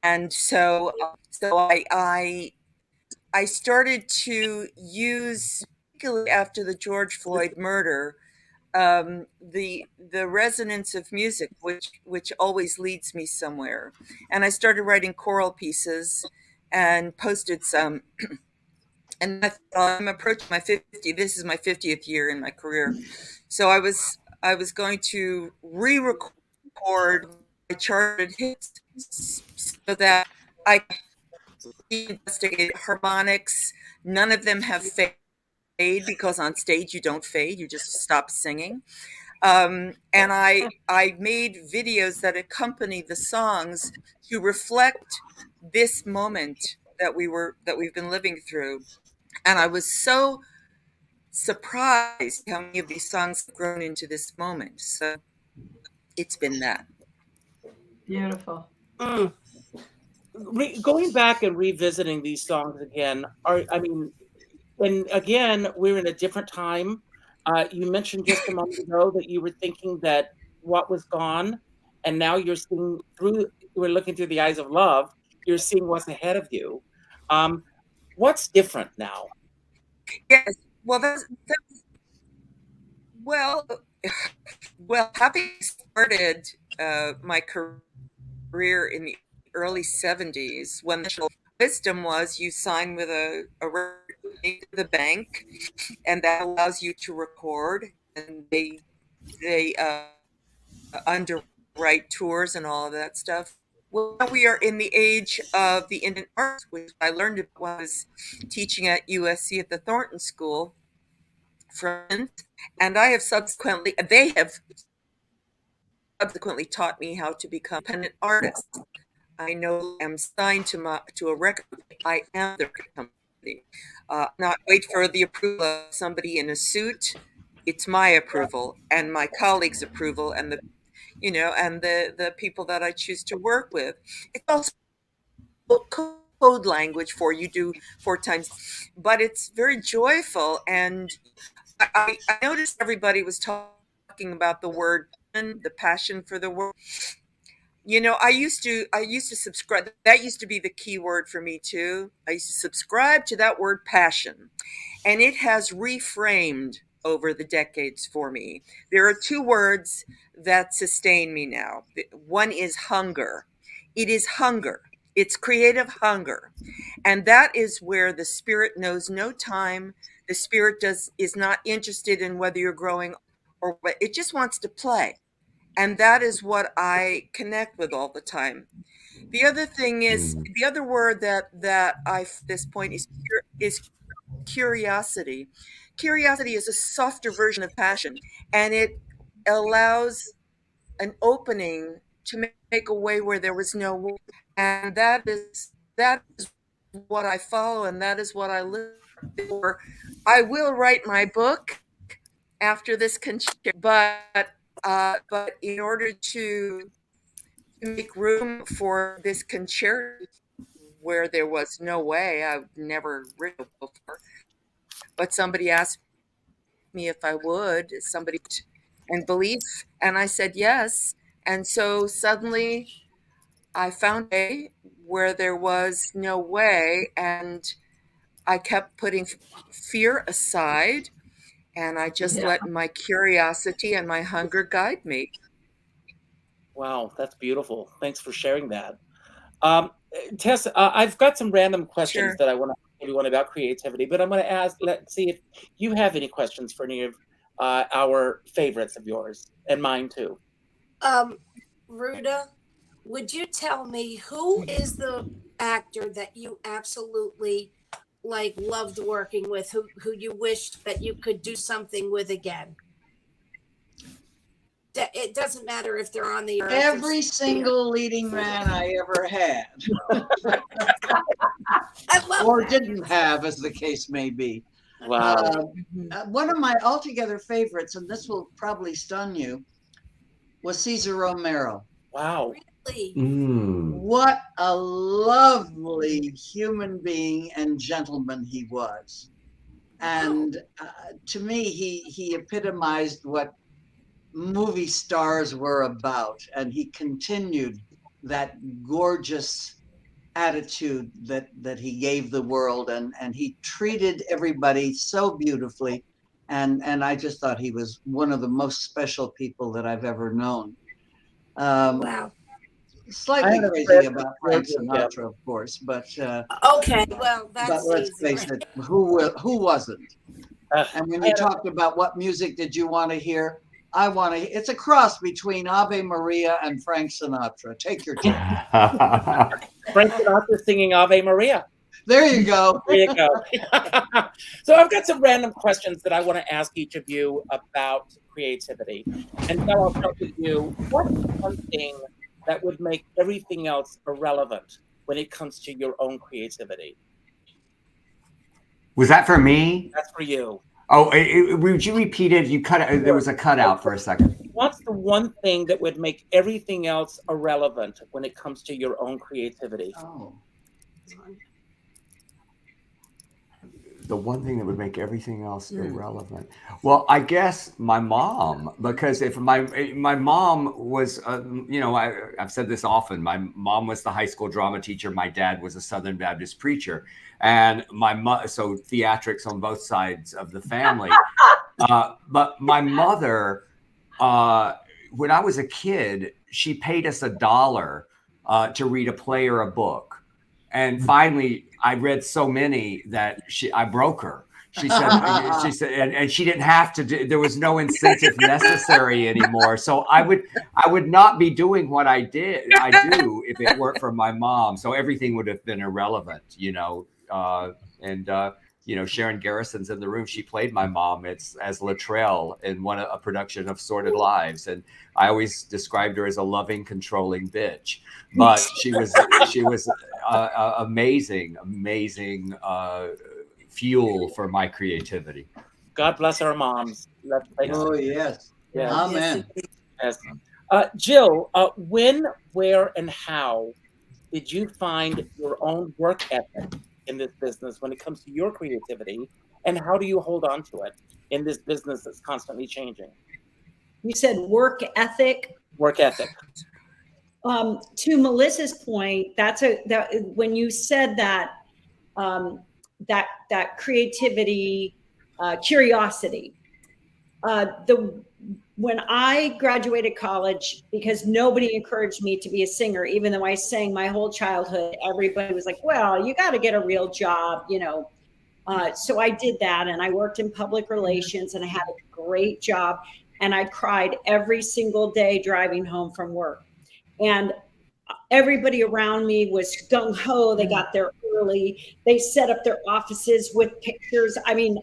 And so I started to use, particularly after the George Floyd murder, the resonance of music, which always leads me somewhere. And I started writing choral pieces and posted some. And I thought, I'm approaching my 50. This is my 50th year in my career. So I was going to re-record my charted hits so that I investigate harmonics. None of them have fade, because on stage you don't fade, you just stop singing. And I made videos that accompany the songs to reflect this moment that we've been living through. And I was so surprised how many of these songs have grown into this moment. So it's been that. Beautiful. Going back and revisiting these songs again, and again, we're in a different time. You mentioned just a moment ago that you were thinking that what was gone, and now you're seeing we're looking through the eyes of love. You're seeing what's ahead of you. What's different now? Yes. Well, having started my career in the early 70s, when the wisdom was you sign with a the bank, and that allows you to record, and they underwrite tours and all of that stuff. Well, we are in the age of the Indian arts, which I learned was teaching at USC at the Thornton School from, and they have subsequently taught me how to become an independent artist. I know I'm signed to a record. I am the record company. Not wait for the approval of somebody in a suit. It's my approval and my colleagues' approval, and the people that I choose to work with. It's also code language for you do 4 times, but it's very joyful. And I noticed everybody was talking about the word, the passion for the word. I used to subscribe. That used to be the key word for me too. I used to subscribe to that word passion, and it has reframed over the decades for me. There are two words that sustain me now. One is hunger. It is hunger. It's creative hunger. And that is where the spirit knows no time. The spirit is not interested in whether you're growing or what. It just wants to play. And that is what I connect with all the time. The other thing is, the other word that I at this point is curiosity. Curiosity is a softer version of passion, and it allows an opening to make a way where there was no way. And that is what I follow, and that is what I live for. I will write my book after this concerto, but in order to make room for this concerto, where there was no way, I've never written before, but somebody asked me if I would, somebody and belief, and I said yes. And so suddenly I found a way where there was no way, and I kept putting fear aside, and I just let my curiosity and my hunger guide me. Wow, that's beautiful. Thanks for sharing that. Tess, I've got some random questions that I want to ask everyone about creativity, but I'm going to let's see if you have any questions for any of our favorites of yours, and mine too. Ruta, would you tell me who is the actor that you absolutely loved working with, who you wished that you could do something with again? It doesn't matter if they're on the earth. Every single leading man I ever had. I love or that. didn't have, as the case may be. Wow. One of my altogether favorites, and this will probably stun you, was Cesar Romero. Wow. Really? What a lovely human being and gentleman he was. And to me, he epitomized what movie stars were about, and he continued that gorgeous attitude that he gave the world, and he treated everybody so beautifully, and I just thought he was one of the most special people that I've ever known. Wow. Slightly crazy about Frank Sinatra, of course, but okay, well, that's but let's face it, who wasn't? And when you talked about what music did you want to hear, it's a cross between Ave Maria and Frank Sinatra. Take your time. Frank Sinatra singing Ave Maria. There you go. There you go. So I've got some random questions that I want to ask each of you about creativity. And now I'll start with you. What's one thing that would make everything else irrelevant when it comes to your own creativity? Was that for me? That's for you. Oh, would you repeat it? You cut it. There was a cutout for a second. What's the one thing that would make everything else irrelevant when it comes to your own creativity? Oh. The one thing that would make everything else irrelevant. Well, I guess my mom, because if my mom was, I've said this often, my mom was the high school drama teacher. My dad was a Southern Baptist preacher, and so theatrics on both sides of the family. But my mother, when I was a kid, she paid us $1 to read a play or a book. And finally, I read so many that I broke her. She said, and she didn't have to do. There was no incentive necessary anymore. So I would not be doing what I do if it weren't for my mom. So everything would have been irrelevant, Sharon Garrison's in the room. She played my mom as Latrell in a production of Sordid Lives, and I always described her as a loving, controlling bitch. But she was amazing fuel for my creativity. God bless our moms. Oh yes. Yes. Amen. Yes. Jill, when, where, and how did you find your own work ethic in this business when it comes to your creativity, and how do you hold on to it in this business that's constantly changing? You said work ethic. Work ethic. To Melissa's point, when you said that creativity, curiosity, when I graduated college, because nobody encouraged me to be a singer, even though I sang my whole childhood, everybody was like, well, you got to get a real job, you know. So I did that, and I worked in public relations, and I had a great job, and I cried every single day driving home from work. And everybody around me was gung-ho. They got there early. They set up their offices with pictures. I mean,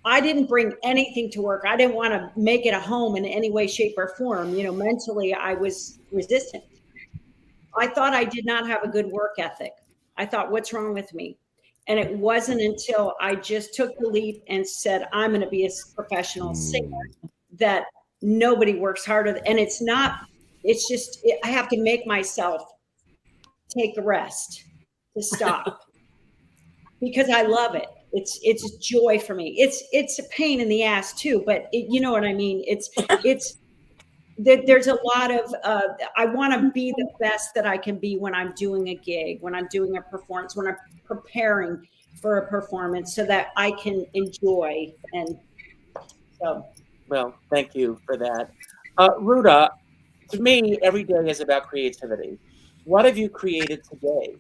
I didn't bring anything to work. I didn't want to make it a home in any way, shape, or form. You know, mentally, I was resistant. I thought I did not have a good work ethic. I thought, what's wrong with me? And it wasn't until I just took the leap and said, I'm going to be a professional singer, that nobody works harder. And it's just, I have to make myself take a rest to stop because I love it. It's joy for me. It's a pain in the ass too, but you know what I mean? There's a lot of, I want to be the best that I can be when I'm doing a gig, when I'm doing a performance, when I'm preparing for a performance so that I can enjoy. And so. Well, thank you for that. Ruta, to me, every day is about creativity. What have you created today?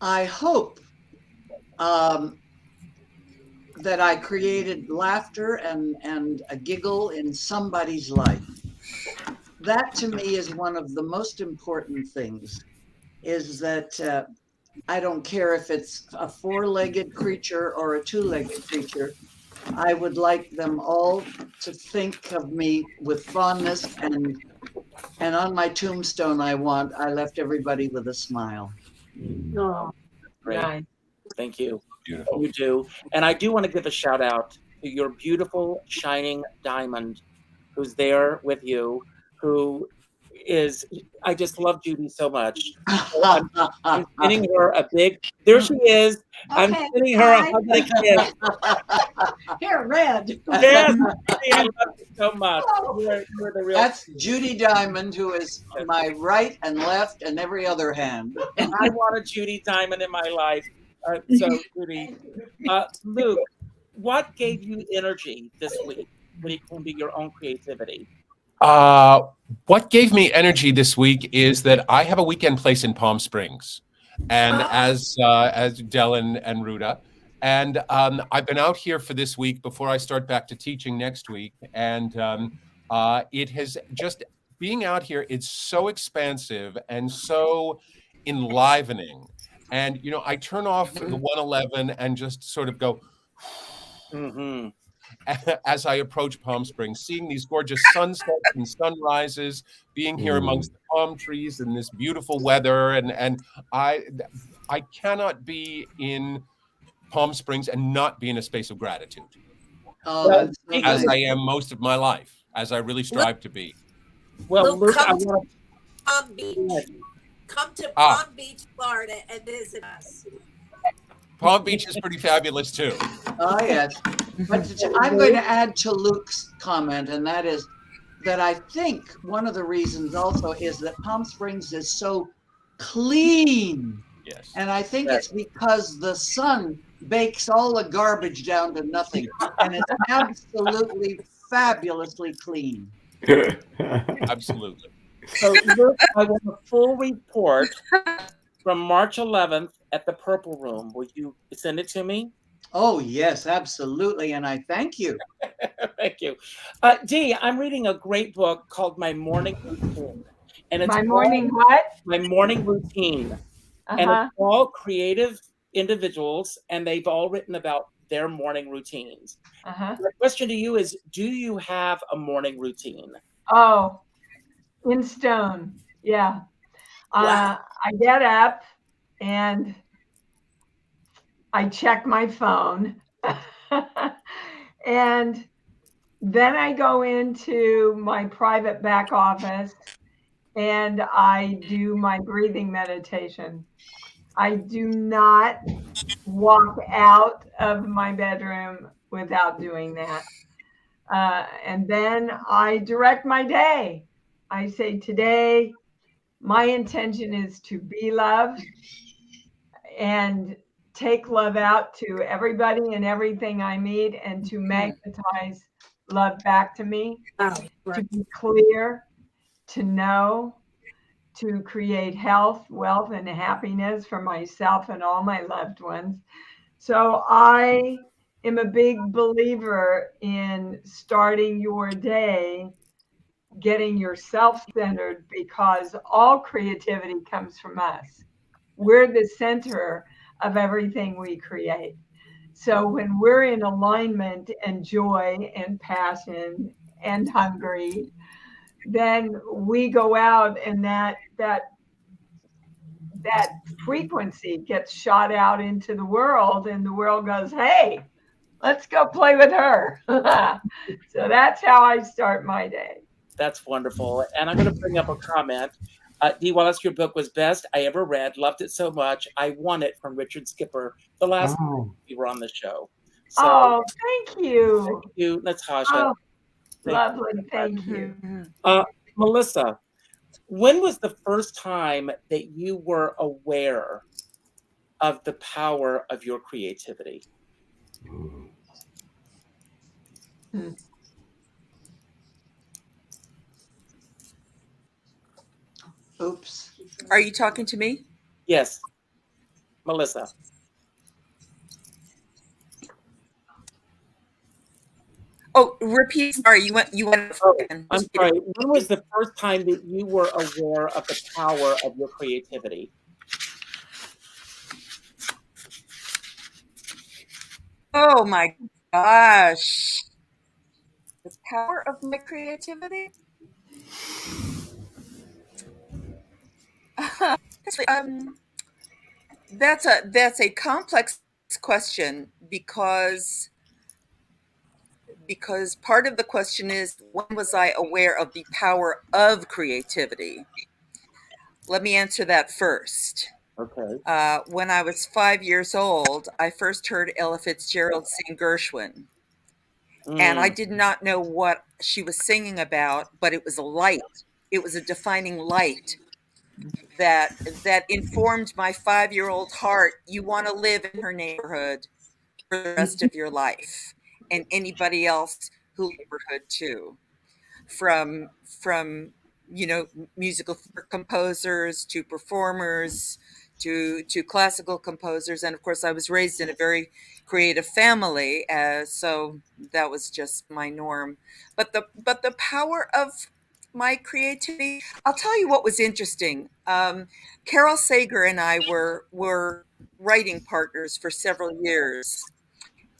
I hope that I created laughter and a giggle in somebody's life. That to me is one of the most important things, is that I don't care if it's a four-legged creature or a two-legged creature. I would like them all to think of me with fondness, and on my tombstone I left everybody with a smile. Oh, great. Nice. Thank you. Beautiful. You do. And I do want to give a shout out to your beautiful shining diamond who's there with you, who is, I just love Judy so much. I'm sending her a big, there she is. I'm Okay, sending her a hi. hug and a kiss. Here, red. Yes, I love you so much. You're the real. That's Judy Diamond, who is my right and left and every other hand. And I want a Judy Diamond in my life. So, Judy. Luke, what gave you energy this week when it came to your own creativity? What gave me energy this week is that I have a weekend place in Palm Springs, and as Dylan and Ruta, and I've been out here for this week before I start back to teaching next week, and it has just, being out here, it's so expansive and so enlivening, and you know, I turn off the 111 and just sort of go. Mm-hmm. As I approach Palm Springs, seeing these gorgeous sunsets and sunrises, being here amongst the palm trees in this beautiful weather, and I cannot be in Palm Springs and not be in a space of gratitude. Oh, that's so as nice. I am most of my life, as I really strive to be. Well, Luke, Luke, I come to want Palm Beach. Come to Ah. Palm Beach, Florida, and visit us. Palm Beach is pretty fabulous too. Oh, yes. But I'm going to add to Luke's comment, and that is that I think one of the reasons also is that Palm Springs is so clean. Yes. And I think it's because the sun bakes all the garbage down to nothing. And it's absolutely fabulously clean. Absolutely. So, Luke, I want a full report from March 11th at the Purple Room. Will you send it to me? Oh, yes, absolutely. And I thank you. Thank you. Dee, I'm reading a great book called My Morning Routine. And it's My morning what? My Morning Routine. And it's all creative individuals, and they've all written about their morning routines. My question to you is, do you have a morning routine? Oh, in stone. Yeah. Wow. I get up and I check my phone. And then I go into my private back office and I do my breathing meditation. I do not walk out of my bedroom without doing that. And then I direct my day. I say, today, my intention is to be loved and take love out to everybody and everything I meet, and to magnetize love back to me, Oh, to right. be clear, to know, to create health, wealth, and happiness for myself and all my loved ones. So I am a big believer in starting your day getting yourself centered, because all creativity comes from us. We're the center of everything we create. So when we're in alignment and joy and passion and hungry, then we go out, and that frequency gets shot out into the world, and the world goes, hey, let's go play with her. So that's how I start my day. That's wonderful. And I'm going to bring up a comment. Dee Wallace, your book was best I ever read. Loved it so much. I won it from Richard Skipper the last time we were on the show. So, oh, thank you. Thank you, Natasha. Oh, lovely. Thank you. Melissa, when was the first time that you were aware of the power of your creativity? Oops. Are you talking to me? Yes, Melissa. Oh, repeat. Sorry, you went. I'm sorry. When was the first time that you were aware of the power of your creativity? Oh my gosh. The power of my creativity? That's a complex question, because part of the question is, when was I aware of the power of creativity? Let me answer that first. Okay. When I was 5 years old, I first heard Ella Fitzgerald sing Gershwin. And I did not know what she was singing about, but it was a light. It was a defining light that informed my 5-year-old heart. You want to live in her neighborhood for the rest of your life, and anybody else who neighborhood too. From musical composers to performers to classical composers, and of course I was raised in a very creative family, so that was just my norm. But the power of my creativity, I'll tell you what was interesting. Carol Sager and I were writing partners for several years,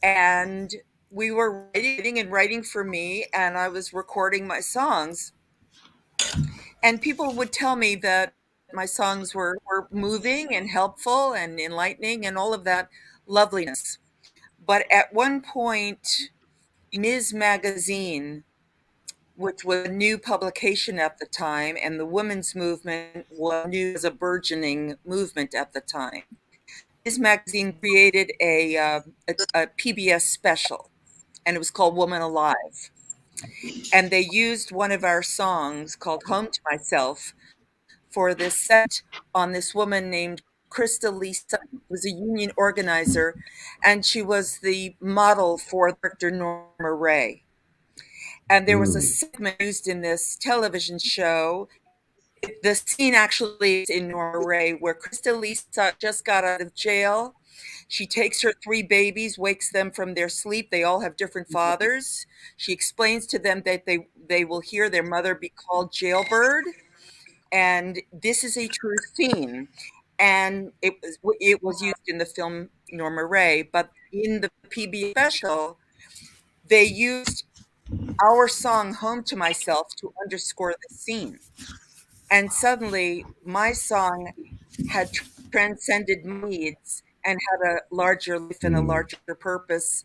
and we were writing for me, and I was recording my songs. And people would tell me that my songs were moving and helpful and enlightening and all of that loveliness. But at one point, Ms. Magazine, which was a new publication at the time, and the women's movement was a burgeoning movement at the time, Ms. Magazine created a PBS special, and it was called Woman Alive. And they used one of our songs called Home to Myself for this set on this woman named Krista Lee Sutton, who was a union organizer, and she was the model for Dr. Norma Ray. And there was a segment used in this television show. The scene actually is in Norma Ray, where Krista Lee Sutton just got out of jail. She takes her 3 babies, wakes them from their sleep. They all have different fathers. She explains to them that they will hear their mother be called Jailbird. And this is a true scene. And it was used in the film Norma Ray, but in the PBS special, they used our song Home to Myself to underscore the scene. And suddenly my song had transcended my needs and had a larger life and a larger purpose,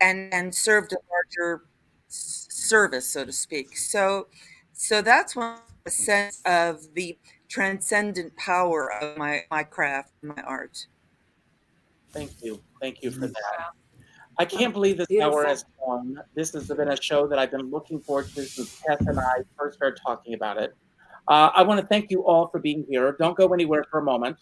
and served a larger service, so to speak. So that's one sense of the transcendent power of my craft, my art. Thank you for that. I can't believe this hour has gone. This has been a show that I've been looking forward to since Tess and I first started talking about it. I want to thank you all for being here. Don't go anywhere for a moment.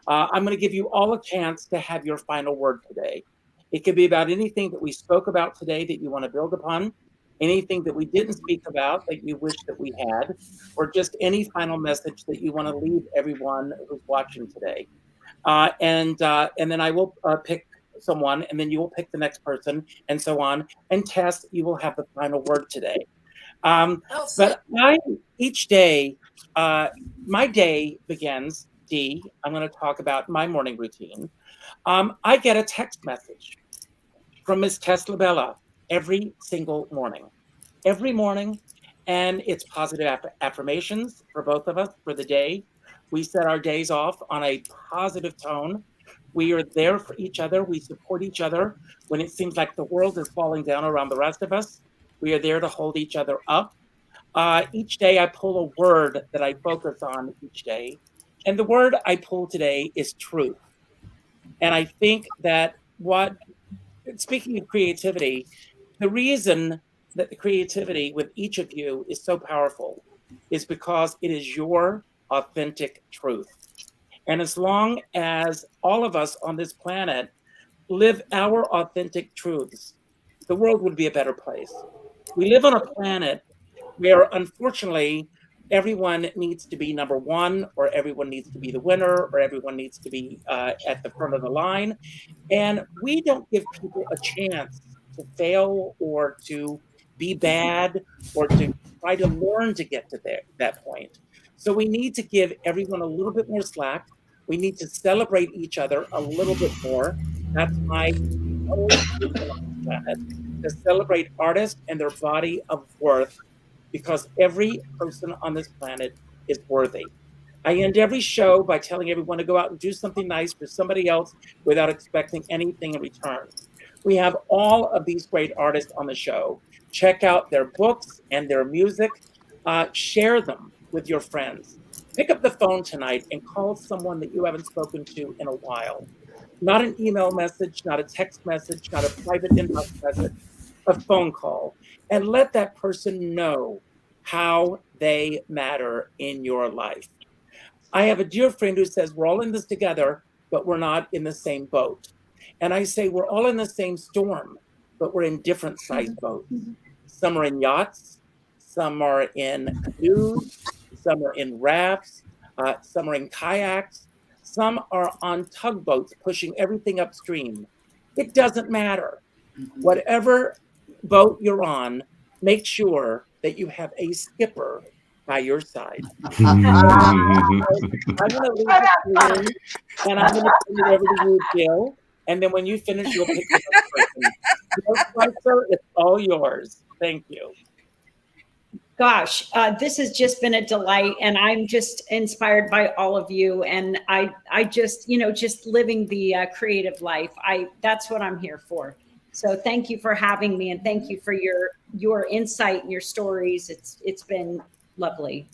I'm going to give you all a chance to have your final word today. It could be about anything that we spoke about today that you want to build upon, anything that we didn't speak about that you wish that we had, or just any final message that you want to leave everyone who's watching today. And then I will pick someone, and then you will pick the next person, and so on. And Tess, you will have the final word today. But each day, my day begins, I'm going to talk about my morning routine. I get a text message from Miss Tess La Bella every single morning. Every morning, and it's positive affirmations for both of us for the day. We set our days off on a positive tone. We are there for each other. We support each other when it seems like the world is falling down around the rest of us. We are there to hold each other up. Each day I pull a word that I focus on each day. And the word I pull today is truth. And I think that speaking of creativity, the reason that the creativity with each of you is so powerful is because it is your authentic truth. And as long as all of us on this planet live our authentic truths, the world would be a better place. We live on a planet where, unfortunately, everyone needs to be number one, or everyone needs to be the winner, or everyone needs to be at the front of the line. And we don't give people a chance to fail or to be bad or to try to learn to get to that point. So we need to give everyone a little bit more slack. We need to celebrate each other a little bit more. That's my whole vision on the planet, to celebrate artists and their body of worth, because every person on this planet is worthy. I end every show by telling everyone to go out and do something nice for somebody else without expecting anything in return. We have all of these great artists on the show. Check out their books and their music. Share them with your friends. Pick up the phone tonight and call someone that you haven't spoken to in a while. Not an email message, not a text message, not a private inbox message, a phone call. And let that person know how they matter in your life. I have a dear friend who says we're all in this together, but we're not in the same boat. And I say we're all in the same storm, but we're in different sized boats. Some are in yachts, some are in canoes, some are in rafts, some are in kayaks, some are on tugboats pushing everything upstream. It doesn't matter. Whatever boat you're on, make sure that you have a skipper by your side. I'm going to leave it to you, and I'm going to turn it over to you, Keel. And then when you finish, you'll pick the next person. It's all yours. Thank you. Gosh, this has just been a delight, and I'm just inspired by all of you. And I just, just living the creative life. That's what I'm here for. So thank you for having me, and thank you for your insight and your stories. It's been lovely.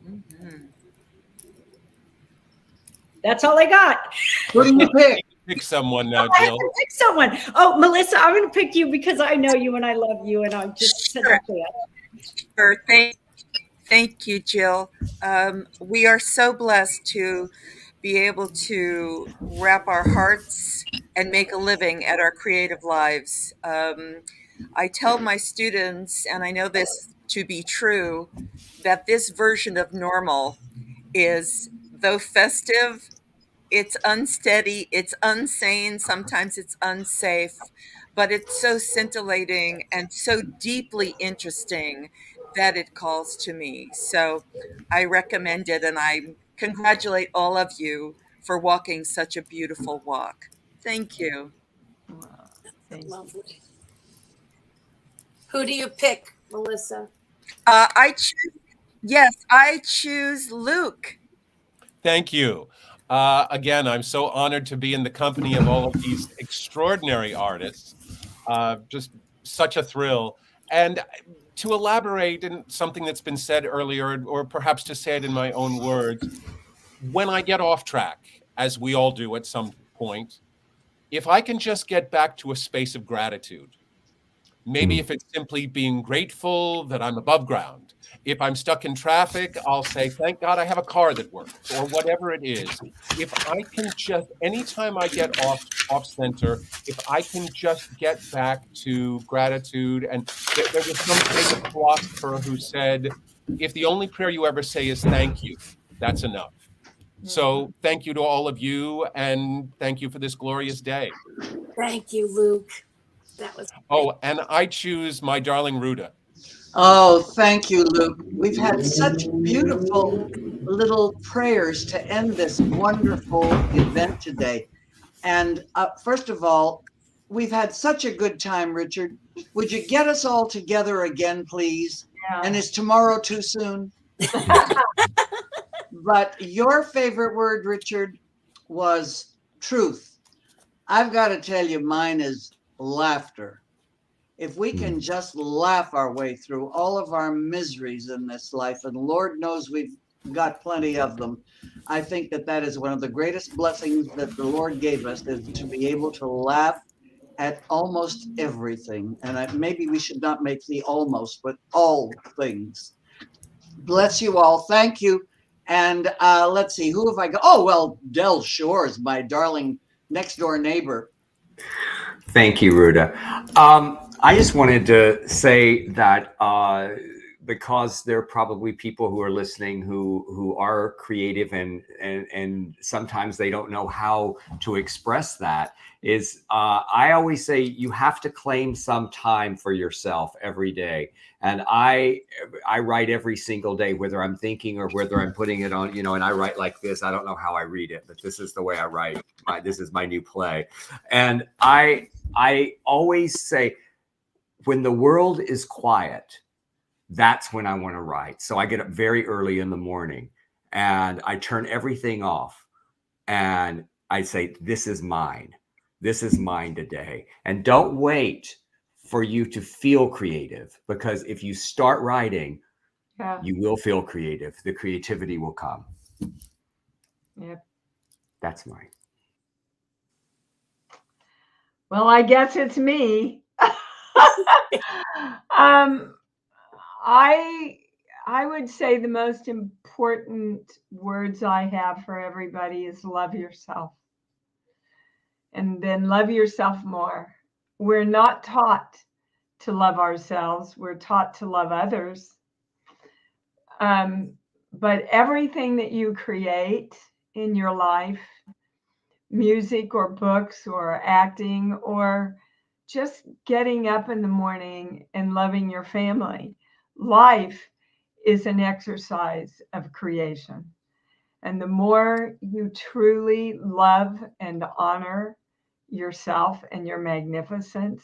Mm-hmm. That's all I got. What do you pick? Pick someone now, I have Jill. to pick someone. Oh, Melissa, I'm going to pick you because I know you and I love you, and I'm just such a fan. Sure. Thank you, Jill. We are so blessed to be able to wrap our hearts and make a living at our creative lives. I tell my students, and I know this to be true, that this version of normal is, though festive, it's unsteady, it's unsane, sometimes it's unsafe, but it's so scintillating and so deeply interesting that it calls to me. So I recommend it, and I congratulate all of you for walking such a beautiful walk. Thank you. Wow, thank you. Lovely. Who do you pick, Melissa? I choose Luke. Thank you. Again, I'm so honored to be in the company of all of these extraordinary artists. Just such a thrill. And to elaborate in something that's been said earlier, or perhaps to say it in my own words, when I get off track, as we all do at some point, if I can just get back to a space of gratitude, Maybe if it's simply being grateful that I'm above ground. If I'm stuck in traffic, I'll say, thank God I have a car that works, or whatever it is. If I can just, anytime I get off center, if I can just get back to gratitude. And there was some famous philosopher who said, if the only prayer you ever say is thank you, that's enough. So thank you to all of you, and thank you for this glorious day. Thank you, Luke. That was great. Oh, and I choose my darling Ruta. Oh, thank you, Luke. We've had such beautiful little prayers to end this wonderful event today. And first of all, we've had such a good time, Richard. Would you get us all together again, please? Yeah. And is tomorrow too soon? But your favorite word, Richard, was truth. I've got to tell you, mine is laughter. If we can just laugh our way through all of our miseries in this life, and Lord knows we've got plenty of them, I think that that is one of the greatest blessings that the Lord gave us, is to be able to laugh at almost everything. And maybe we should not make the almost, but all things. Bless you all. Thank you. And let's see, who have I got? Oh, well, Del Shores, my darling next door neighbor. Thank you, Ruta. I just wanted to say that because there are probably people who are listening who are creative and sometimes they don't know how to express that, is I always say you have to claim some time for yourself every day. And I write every single day, whether I'm thinking or whether I'm putting it on, and I write like this. I don't know how I read it, but this is the way I write. This is my new play. And I always say, when the world is quiet, that's when I want to write. So I get up very early in the morning and I turn everything off and I say, this is mine. This is mine today. And don't wait for you to feel creative, because if you start writing, you will feel creative. The creativity will come. Yep. That's mine. Well, I guess it's me. I would say the most important words I have for everybody is love yourself. And then love yourself more. We're not taught to love ourselves. We're taught to love others. But everything that you create in your life, music or books or acting or just getting up in the morning and loving your family, life is an exercise of creation. And the more you truly love and honor yourself and your magnificence,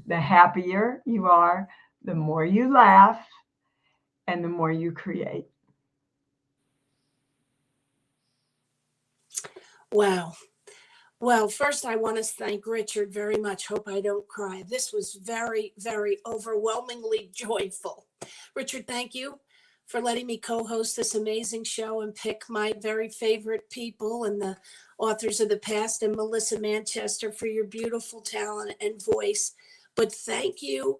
the happier you are, the more you laugh, and the more you create. Wow. Well, first, I want to thank Richard very much. Hope I don't cry. This was very, very overwhelmingly joyful. Richard, thank you for letting me co-host this amazing show and pick my very favorite people and the authors of the past, and Melissa Manchester for your beautiful talent and voice. But thank you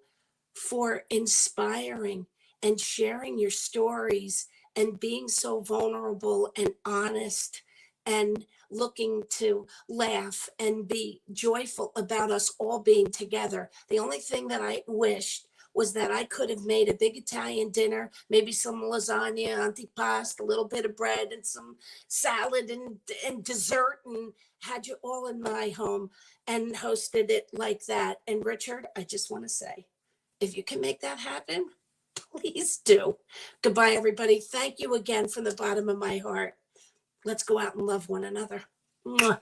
for inspiring and sharing your stories and being so vulnerable and honest and looking to laugh and be joyful about us all being together. The only thing that I wished was that I could have made a big Italian dinner, maybe some lasagna, antipasto, a little bit of bread and some salad and dessert, and had you all in my home and hosted it like that. And Richard, I just want to say, if you can make that happen, please do. Goodbye, everybody. Thank you again from the bottom of my heart. Let's go out and love one another. Mwah.